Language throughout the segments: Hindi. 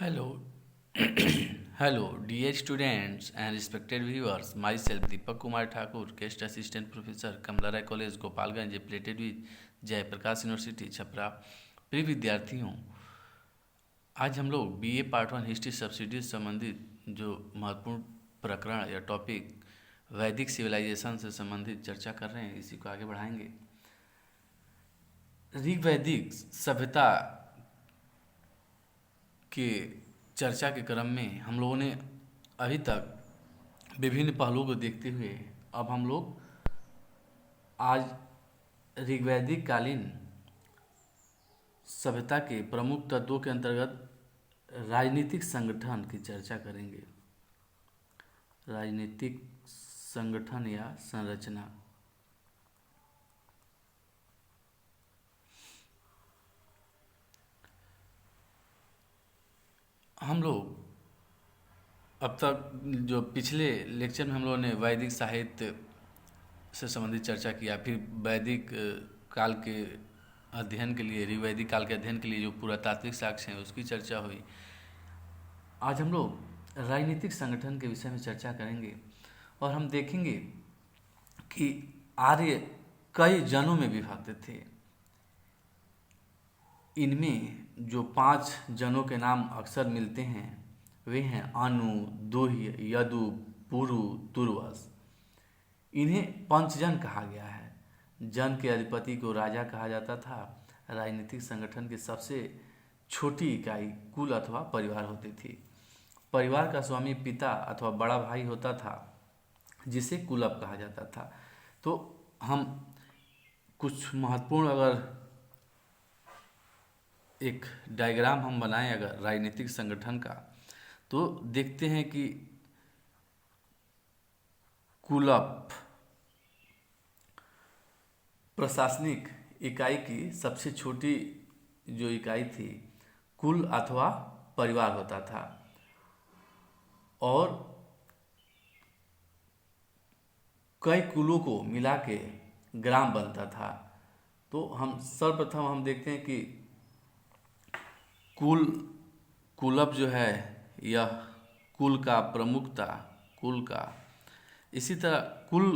Hello, hello, dear students and respected viewers. Myself Deepak Kumar Thakur, guest assistant professor, Kamla Rai College, Gopalganj, affiliated with Jayaprakash university Chhapra. प्रिय विद्यार्थियों, आज हम लोग BA part one history subsidy से संबंधित जो महत्वपूर्ण प्रकरण या टॉपिक वैदिक सिविलाइजेशन से संबंधित चर्चा कर रहे हैं, इसी को आगे बढ़ाएंगे। ऋग वैदिक सभ्यता के चर्चा के क्रम में हम लोगों ने अभी तक विभिन्न पहलुओं को देखते हुए अब हम लोग आज ऋग्वैदिक कालीन सभ्यता के प्रमुख तत्वों के अंतर्गत राजनीतिक संगठन की चर्चा करेंगे। राजनीतिक संगठन या संरचना। हम लोग अब तक जो पिछले लेक्चर में हम लोगों ने वैदिक साहित्य से संबंधित चर्चा किया, फिर वैदिक काल के अध्ययन के लिए ऋग्वैदिक काल के अध्ययन के लिए जो पुरातात्विक साक्ष्य हैं उसकी चर्चा हुई। आज हम लोग राजनीतिक संगठन के विषय में चर्चा करेंगे और हम देखेंगे कि आर्य कई जनों में विभक्त थे। इनमें जो 5 जनों के नाम अक्सर मिलते हैं वे हैं अनु, दुह्य, यदु, पुरु, तुर्वस। इन्हें पंचजन कहा गया है। जन के अधिपति को राजा कहा जाता था। राजनीतिक संगठन की सबसे छोटी इकाई कुल अथवा परिवार होती थी। परिवार का स्वामी पिता अथवा बड़ा भाई होता था जिसे कुलप कहा जाता था। तो हम कुछ महत्वपूर्ण अगर एक डायग्राम हम बनाएं अगर राजनीतिक संगठन का, तो देखते हैं कि कुलप प्रशासनिक इकाई की सबसे छोटी जो इकाई थी कुल अथवा परिवार होता था और कई कुलों को मिला के ग्राम बनता था। तो हम सर्वप्रथम हम देखते हैं कि कुलप जो है यह कुल का प्रमुख था, कुल का। इसी तरह कुल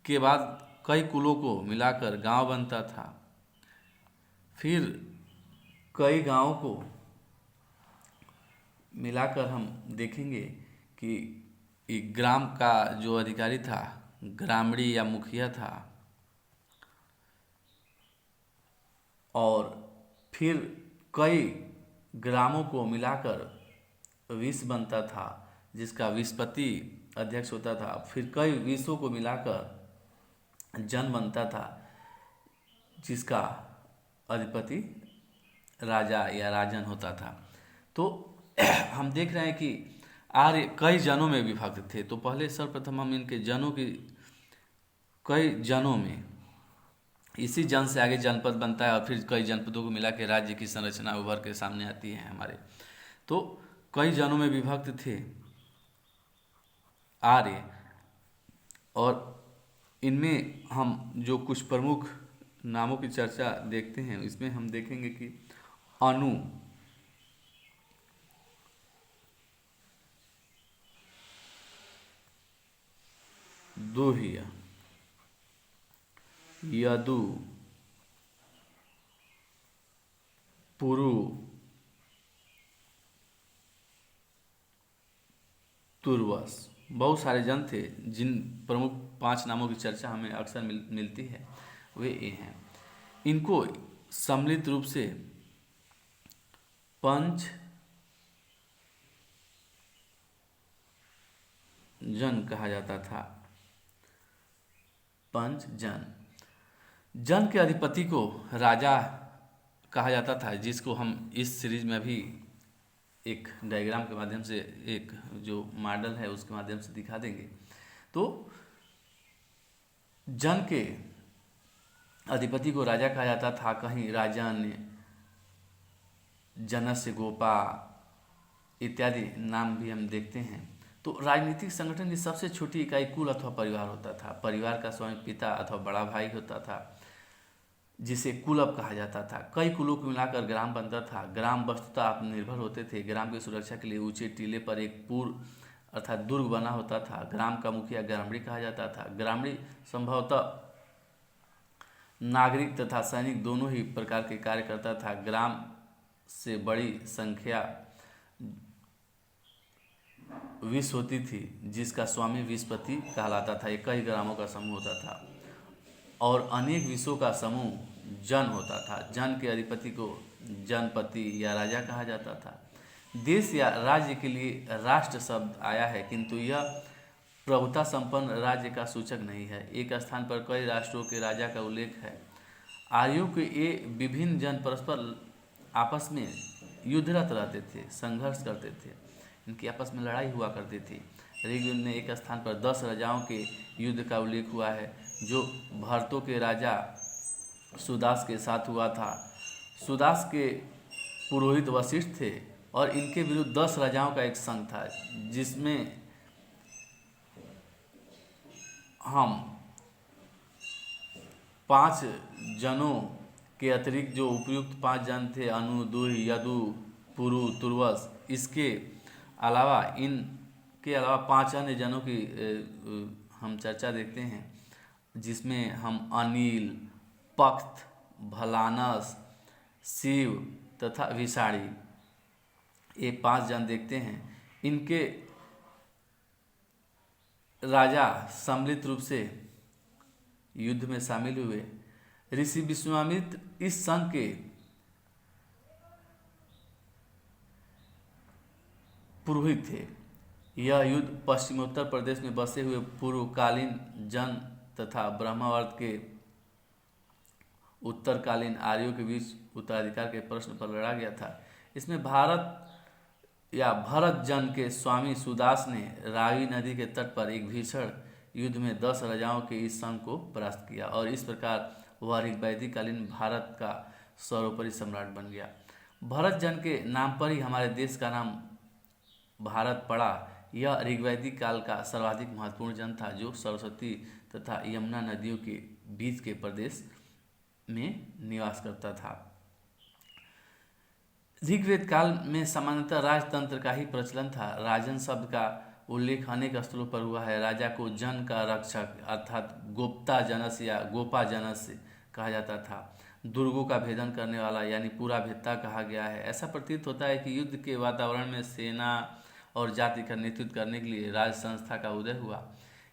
के बाद कई कुलों को मिलाकर गांव बनता था। फिर कई गांवों को मिलाकर हम देखेंगे कि एक ग्राम का जो अधिकारी था ग्रामणी या मुखिया था। और फिर कई ग्रामों को मिलाकर विस बनता था जिसका विस्पति अध्यक्ष होता था। फिर कई विसों को मिलाकर जन बनता था जिसका अधिपति राजा या राजन होता था। तो हम देख रहे हैं कि आर्य कई जनों में विभक्त थे। तो पहले सर्वप्रथम हम इनके जनों की कई जनों में, इसी जन से आगे जनपद बनता है और फिर कई जनपदों को मिला के राज्य की संरचना उभर के सामने आती है हमारे। तो कई जनों में विभक्त थे आर्य। और इनमें हम जो कुछ प्रमुख नामों की चर्चा देखते हैं, इसमें हम देखेंगे कि अनु, दुह्य, यदु, पुरु, तुर्वस। बहुत सारे जन थे। जिन प्रमुख 5 नामों की चर्चा हमें अक्सर मिलती है वे ये हैं। इनको सम्मिलित रूप से पंच जन कहा जाता था। पंच जन। जन के अधिपति को राजा कहा जाता था, जिसको हम इस सीरीज में अभी एक डायग्राम के माध्यम से, एक जो मॉडल है उसके माध्यम से दिखा देंगे। तो जन के अधिपति को राजा कहा जाता था। कहीं राजन, जनस्य गोपा इत्यादि नाम भी हम देखते हैं। तो राजनीतिक संगठन की सबसे छोटी इकाई कुल अथवा परिवार होता था। परिवार का स्वामी पिता अथवा बड़ा भाई होता था। जिसे कुलब कहा जाता था। कई कुलों को मिलाकर ग्राम बनता था। ग्राम वस्तुतः आत्मनिर्भर होते थे। ग्राम की सुरक्षा के लिए ऊंचे टीले पर एक पुर अर्थात दुर्ग बना होता था। ग्राम का मुखिया ग्रामीण कहा जाता था। ग्रामीण संभवतः नागरिक तथा सैनिक दोनों ही प्रकार के कार्य करता था। ग्राम से बड़ी संख्या विष होती थी, जिसका स्वामी विषपति कहलाता था। एक कई ग्रामों का समूह होता था और अनेक विषों का समूह जन होता था। जन के अधिपति को जनपति या राजा कहा जाता था। देश या राज्य के लिए राष्ट्र शब्द आया है, किंतु यह प्रभुता संपन्न राज्य का सूचक नहीं है। एक स्थान पर कई राष्ट्रों के राजा का उल्लेख है। आर्यों के ये विभिन्न जन परस्पर आपस में युद्धरत रहते थे, संघर्ष करते थे। इनकी आपस में लड़ाई हुआ करती थी। ऋग्वेद में एक स्थान पर 10 राजाओं के युद्ध का उल्लेख हुआ है, जो भरतों के राजा सुदास के साथ हुआ था। सुदास के पुरोहित वशिष्ठ थे और इनके विरुद्ध 10 राजाओं का एक संघ था, जिसमें हम 5 जनों के अतिरिक्त जो उपयुक्त 5 जन थे, अनु, दुह, यदु, पुरु, तुर्वस, इसके अलावा इनके अलावा 5 अन्य जनों की हम चर्चा देखते हैं, जिसमें हम अनिल, पक्त, भलानस, शिव तथा विषाणी, ये 5 जन देखते हैं। इनके राजा सम्मिलित रूप से युद्ध में शामिल हुए। ऋषि विश्वामित्र इस संघ के पुरोहित थे। यह युद्ध पश्चिमोत्तर प्रदेश में बसे हुए पूर्वकालीन जन तथा ब्रह्मावर्त के उत्तरकालीन आर्यों के बीच उत्तराधिकार के प्रश्न पर लड़ा गया था। इसमें भारत या भरत जन के स्वामी सुदास ने रावी नदी के तट पर एक भीषण युद्ध में 10 राजाओं के इस संघ को परास्त किया और इस प्रकार वह ऋग्वैदिककालीन भारत का सर्वोपरि सम्राट बन गया। भरत जन के नाम पर ही हमारे देश का नाम भारत पड़ा। यह ऋग्वैदिक काल का सर्वाधिक महत्वपूर्ण जन था, जो सरस्वती तथा यमुना नदियों के बीच के प्रदेश में निवास करता था। ऋग्वेद काल में सामान्यतः राजतंत्र का ही प्रचलन था। राजन शब्द का उल्लेख अनेक स्थलों पर हुआ है। राजा को जन का रक्षक अर्थात गोप्ता जनस या गोपा जनस कहा जाता था। दुर्गों का भेदन करने वाला यानी पूरा भेत्ता कहा गया है। ऐसा प्रतीत होता है कि युद्ध के वातावरण में सेना और जाति का नेतृत्व करने के लिए राज संस्था का उदय हुआ।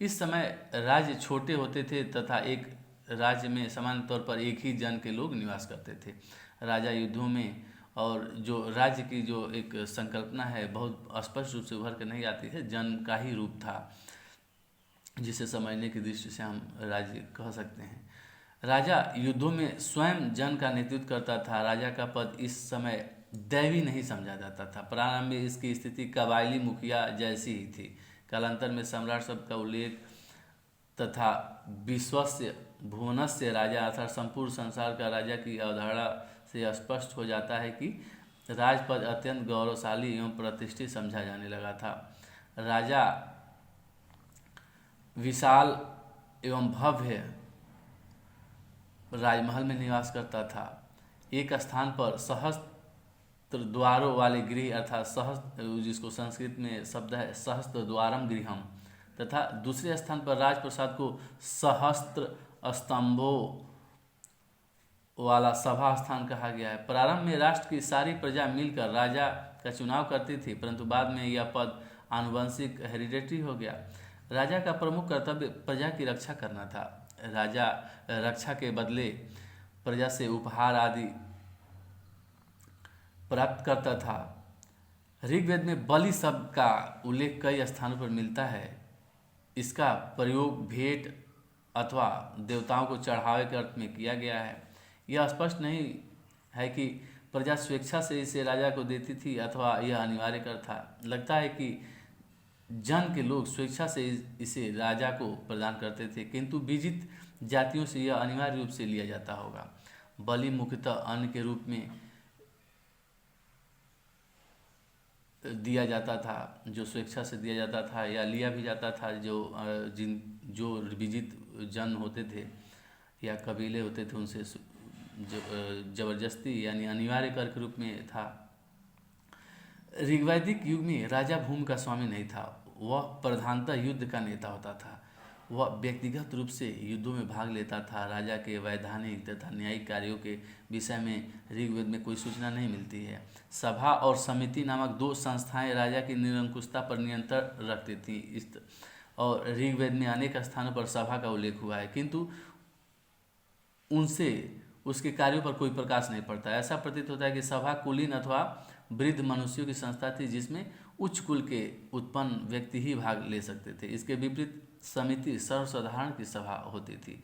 इस समय राज्य छोटे होते थे तथा एक राज्य में सामान्य तौर पर एक ही जन के लोग निवास करते थे। राजा युद्धों में और जो राज्य की जो एक संकल्पना है बहुत स्पष्ट रूप से उभर कर नहीं आती है। जन का ही रूप था, जिसे समझने की दृष्टि से हम राज्य कह सकते हैं। राजा युद्धों में स्वयं जन का नेतृत्व करता था। राजा का पद इस समय दैवी नहीं समझा जाता था। प्रारंभ में इसकी स्थिति कबायली मुखिया जैसी ही थी। कालांतर में सम्राट शब्द का उल्लेख तथा विश्वस्य भुवनस्य राजा अर्थात संपूर्ण संसार का राजा की अवधारणा से स्पष्ट हो जाता है कि राजपद अत्यंत गौरवशाली एवं प्रतिष्ठित समझा जाने लगा था। राजा विशाल एवं भव्य राजमहल में निवास करता था। एक स्थान पर सहस्त्र द्वारों वाले गृह अर्थात सहस्त्र, जिसको संस्कृत में शब्द है सहस्त्र द्वारम गृहम, तथा दूसरे स्थान पर राजप्रसाद को सहस्त्र स्तंभों वाला सभा स्थान कहा गया है। प्रारंभ में राष्ट्र की सारी प्रजा मिलकर राजा का चुनाव करती थी, परंतु बाद में यह पद आनुवंशिक हेरिडेटरी हो गया। राजा का प्रमुख कर्तव्य प्रजा की रक्षा करना था। राजा रक्षा के बदले प्रजा से उपहार आदि प्राप्त करता था। ऋग्वेद में बलि शब्द का उल्लेख कई स्थानों पर मिलता है। इसका प्रयोग भेंट अथवा देवताओं को चढ़ावे के अर्थ में किया गया है। यह स्पष्ट नहीं है कि प्रजा स्वेच्छा से इसे राजा को देती थी अथवा यह अनिवार्य कर था। लगता है कि जन के लोग स्वेच्छा से इसे राजा को प्रदान करते थे, किंतु विजित जातियों से यह अनिवार्य रूप से लिया जाता होगा। बलि मुख्यतः अन्न के रूप में दिया जाता था, जो स्वेच्छा से दिया जाता था या लिया भी जाता था। जो विजित जन होते थे या कबीले होते थे, उनसे जबरदस्ती यानी अनिवार्य कर के रूप में था। ऋग्वैदिक युग में राजा भूमि का स्वामी नहीं था, वह प्रधानतः युद्ध का नेता होता था। वह व्यक्तिगत रूप से युद्धों में भाग लेता था। राजा के वैधानिक तथा न्यायिक कार्यों के विषय में ऋग्वेद में कोई सूचना नहीं मिलती है। सभा और समिति नामक दो संस्थाएं राजा की निरंकुशता पर नियंत्रण रखती थीं। और ऋग्वेद में अनेक स्थानों पर सभा का उल्लेख हुआ है, किंतु उनसे उसके कार्यों पर कोई प्रकाश नहीं पड़ता। ऐसा प्रतीत होता है कि सभा कुलीन अथवा वृद्ध मनुष्यों की संस्था थी, जिसमें उच्च कुल के उत्पन्न व्यक्ति ही भाग ले सकते थे। इसके विपरीत समिति सर्वसाधारण की सभा होती थी,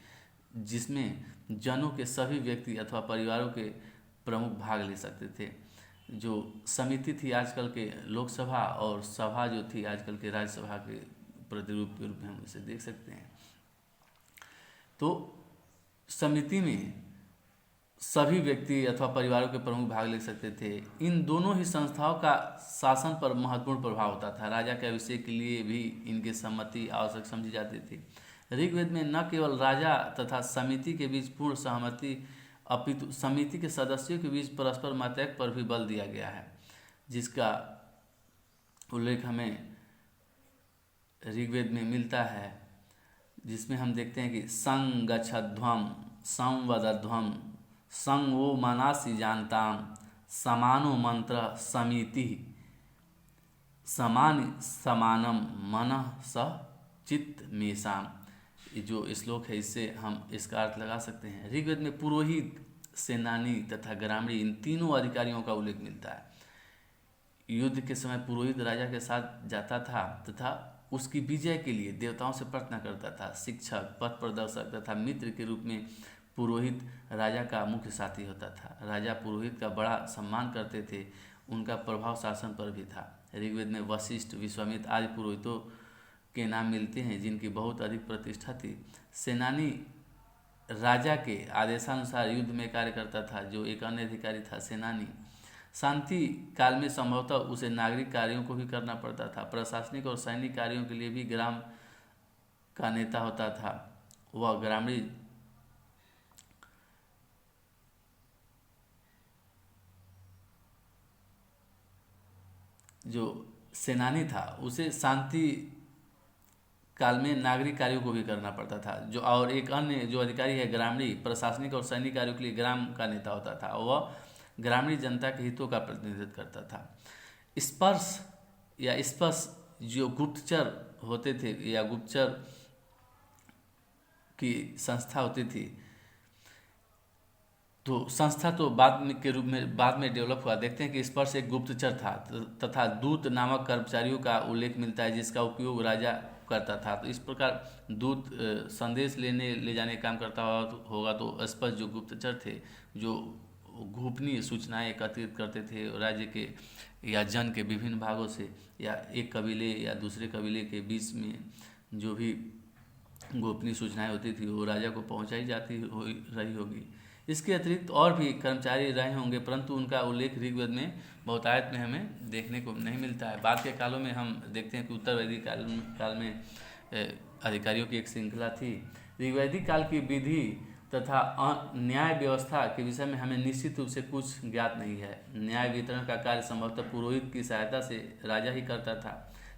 जिसमें जनों के सभी व्यक्ति अथवा परिवारों के प्रमुख भाग ले सकते थे। जो समिति थी आजकल के लोकसभा, और सभा जो थी आजकल के राज्यसभा के प्रतिरूप के रूप में हम इसे देख सकते हैं। तो समिति में सभी व्यक्ति अथवा परिवारों के प्रमुख भाग ले सकते थे। इन दोनों ही संस्थाओं का शासन पर महत्वपूर्ण प्रभाव होता था। राजा के अभिषेक के लिए भी इनकी सम्मति आवश्यक समझी जाती थी। ऋग्वेद में न केवल राजा तथा समिति के बीच पूर्ण सहमति, अपितु समिति के सदस्यों के बीच परस्पर मतैक्य पर भी बल दिया गया है, जिसका उल्लेख हमें ऋग्वेद में मिलता है, जिसमें हम देखते हैं कि संगच्छध्वम संवदध्वम संगो मनासी जानताम समानो मंत्र समिति समान समानम मनः स चित्त मेषाम। ये जो श्लोक है, इससे हम इसका अर्थ लगा सकते हैं। ऋग्वेद में पुरोहित, सेनानी तथा ग्रामीण इन तीनों अधिकारियों का उल्लेख मिलता है। युद्ध के समय पुरोहित राजा के साथ जाता था तथा उसकी विजय के लिए देवताओं से प्रार्थना करता था। शिक्षक, पथ प्रदर्शक तथा मित्र के रूप में पुरोहित राजा का मुख्य साथी होता था। राजा पुरोहित का बड़ा सम्मान करते थे, उनका प्रभाव शासन पर भी था। ऋग्वेद में वशिष्ठ, विश्वामित्र आदि पुरोहितों के नाम मिलते हैं, जिनकी बहुत अधिक प्रतिष्ठा थी। सेनानी राजा के आदेशानुसार युद्ध में कार्य करता था, जो एक अन्य अधिकारी था। सेनानी शांति काल में संभवतः उसे नागरिक कार्यों को भी करना पड़ता था। प्रशासनिक और सैनिक कार्यों के लिए भी ग्राम का नेता होता था। वह ग्रामीण जो सेनानी था उसे शांति काल में नागरिक कार्यों को भी करना पड़ता था। जो और एक अन्य जो अधिकारी है ग्रामीण, प्रशासनिक और सैनिक कार्यों के लिए ग्राम का नेता होता था। वह ग्रामीण जनता के हितों का प्रतिनिधित्व करता था। स्पर्श या स्पर्श जो गुप्तचर होते थे या गुप्तचर की संस्था होती थी, तो संस्था तो बाद में के रूप में बाद में डेवलप हुआ। देखते हैं कि स्पर्श एक गुप्तचर था तथा दूत नामक कर्मचारियों का उल्लेख मिलता है, जिसका उपयोग राजा करता था। तो इस प्रकार दूत संदेश ले जाने का काम करता होगा। तो स्पर्श जो गुप्तचर थे, जो गोपनीय सूचनाएं एकत्रित करते थे राज्य के या जन के विभिन्न भागों से, या एक कबीले या दूसरे कबीले के बीच में जो भी गोपनीय सूचनाएं होती थी वो राजा को पहुंचाई जाती रही होगी। इसके अतिरिक्त और भी कर्मचारी रहे होंगे, परंतु उनका उल्लेख ऋग्वेद में बहुतायत में हमें देखने को नहीं मिलता है। बाद के कालों में हम देखते हैं कि उत्तर वैदिक काल में अधिकारियों की एक श्रृंखला थी। ऋग्वैदिक काल की विधि तथा न्याय व्यवस्था के विषय में हमें निश्चित रूप से कुछ ज्ञात नहीं है। न्याय वितरण का कार्य संभवतः पुरोहित की सहायता से राजा ही करता था।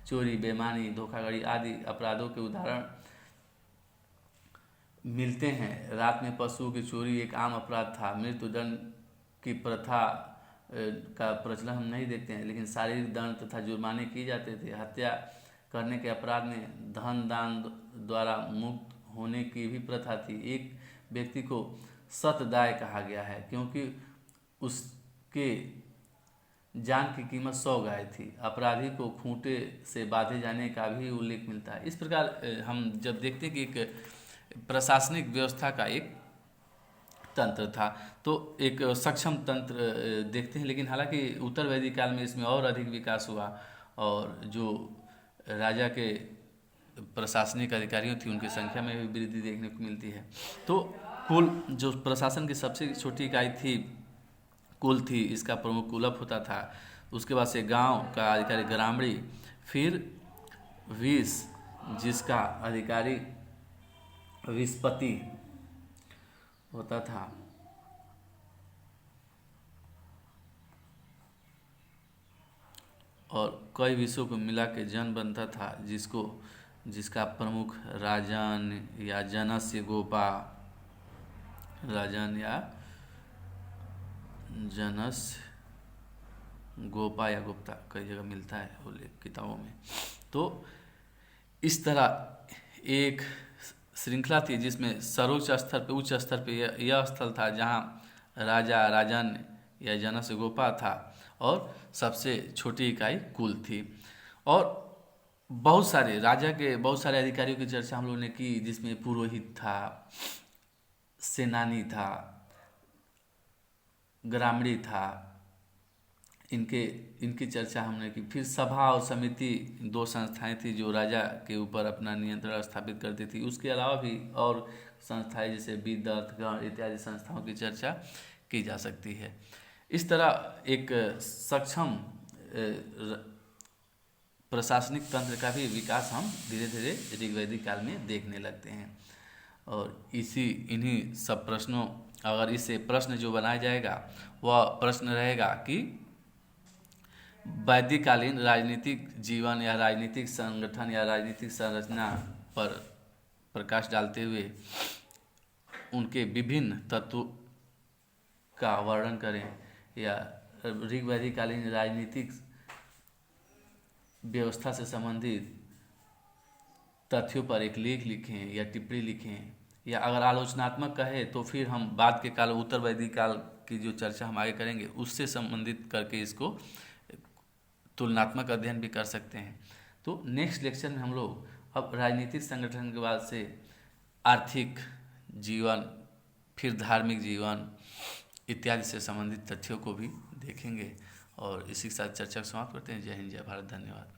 चोरी, बेईमानी, धोखाधड़ी आदि अपराधों के उदाहरण मिलते हैं। रात में पशुओं की चोरी एक आम अपराध था। मृत्युदंड की प्रथा का प्रचलन हम नहीं देखते हैं, लेकिन शारीरिक दंड तथा जुर्माने किए जाते थे। हत्या करने के अपराध में धन दान द्वारा मुक्त होने की भी प्रथा थी। एक व्यक्ति को शतदाय कहा गया है, क्योंकि उसके जान की कीमत 100 गाय थी। अपराधी को खूंटे से बांधे जाने का भी उल्लेख मिलता है। इस प्रकार हम जब देखते हैं कि एक प्रशासनिक व्यवस्था का एक तंत्र था, तो एक सक्षम तंत्र देखते हैं। लेकिन हालांकि उत्तर वैदिक काल में इसमें और अधिक विकास हुआ, और जो राजा के प्रशासनिक अधिकारियों थी उनकी संख्या में भी वृद्धि देखने को मिलती है। तो कुल जो प्रशासन की सबसे छोटी इकाई थी कुल थी, इसका प्रमुख कुलप होता था। उसके बाद से गांव का अधिकारी ग्रामीण, फिर विस जिसका अधिकारी विस्पति होता था, और कई विषयों को मिला के जन बनता था, जिसका प्रमुख राजन या जनस्य गोपा, राजन या जनस्य गोपा या गुप्ता कई जगह मिलता है वो किताबों में। तो इस तरह एक श्रृंखला थी जिसमें सर्वोच्च स्तर पे, उच्च स्तर पे यह स्थल था जहाँ राजा, राजन या जनस्य गोपा था और सबसे छोटी इकाई कुल थी। और बहुत सारे राजा के बहुत सारे अधिकारियों की चर्चा हम लोगों ने की, जिसमें पुरोहित था, सेनानी था, ग्रामीण था, इनकी चर्चा हमने की। फिर सभा और समिति दो संस्थाएं थी जो राजा के ऊपर अपना नियंत्रण स्थापित करती थी। उसके अलावा भी और संस्थाएं जैसे विद्वत गण इत्यादि संस्थाओं की चर्चा की जा सकती है। इस तरह एक सक्षम प्रशासनिक तंत्र का भी विकास हम धीरे धीरे ऋग्वैदिक काल में देखने लगते हैं। और इन्हीं सब प्रश्नों, अगर इससे प्रश्न जो बनाया जाएगा वह प्रश्न रहेगा कि वैदिककालीन राजनीतिक जीवन या राजनीतिक संगठन या राजनीतिक संरचना पर प्रकाश डालते हुए उनके विभिन्न तत्वों का वर्णन करें, या ऋग्वैदिककालीन राजनीतिक व्यवस्था से संबंधित तथ्यों पर एक लेख लिखें या टिप्पणी लिखें, या अगर आलोचनात्मक कहे तो फिर हम बाद के काल, उत्तर वैदिक काल की जो चर्चा हम आगे करेंगे उससे संबंधित करके इसको तुलनात्मक अध्ययन भी कर सकते हैं। तो नेक्स्ट लेक्चर में हम लोग अब राजनीतिक संगठन के बाद से आर्थिक जीवन, फिर धार्मिक जीवन इत्यादि से संबंधित तथ्यों को भी देखेंगे। और इसी के साथ चर्चा को समाप्त करते हैं। जय हिंद, जय भारत, धन्यवाद।